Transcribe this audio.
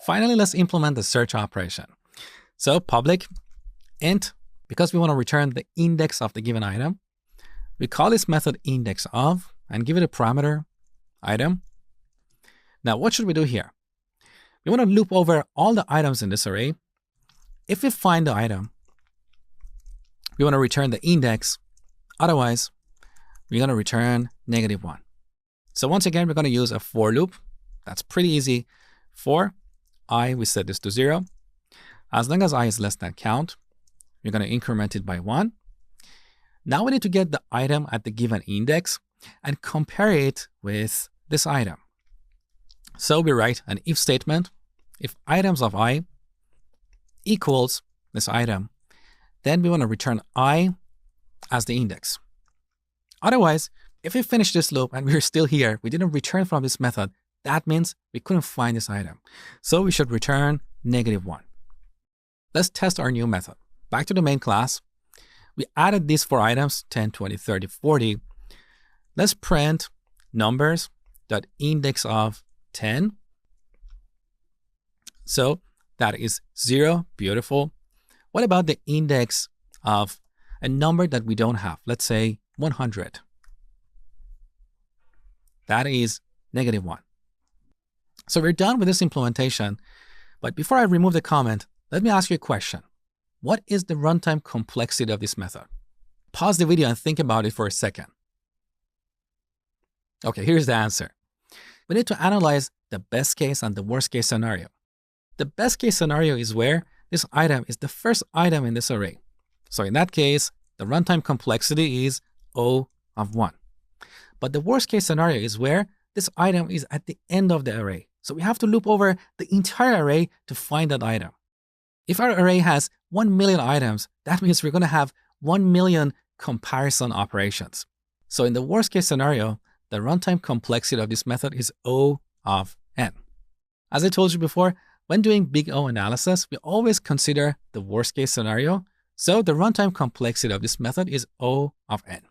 Finally, let's implement the search operation. So public int, because we want to return the index of the given item, we call this method indexOf and give it a parameter item. Now, what should we do here? We want to loop over all the items in this array. If we find the item, we want to return the index. Otherwise, we're going to return -1. So once again, we're going to use a for loop. That's pretty easy. For I, we set this to 0. As long as I is less than count, we're going to increment it by 1. Now we need to get the item at the given index and compare it with this item. So we write an if statement. If items of I equals this item, then we want to return I as the index. Otherwise, if we finish this loop and we're still here, we didn't return from this method, that means we couldn't find this item. So we should return -1. Let's test our new method. Back to the main class. We added these 4 items, 10, 20, 30, 40. Let's print numbers.indexOf 10. So that is 0. Beautiful. What about the index of a number that we don't have? Let's say 100. That is -1. So we're done with this implementation. But before I remove the comment, let me ask you a question. What is the runtime complexity of this method? Pause the video and think about it for a second. Okay, here's the answer. We need to analyze the best case and the worst case scenario. The best case scenario is where this item is the first item in this array. So in that case, the runtime complexity is O of 1. But the worst case scenario is where this item is at the end of the array. So we have to loop over the entire array to find that item. If our array has 1 million items, that means we're going to have 1 million comparison operations. So in the worst case scenario, the runtime complexity of this method is O of n. As I told you before, when doing big O analysis, we always consider the worst case scenario. So the runtime complexity of this method is O of n.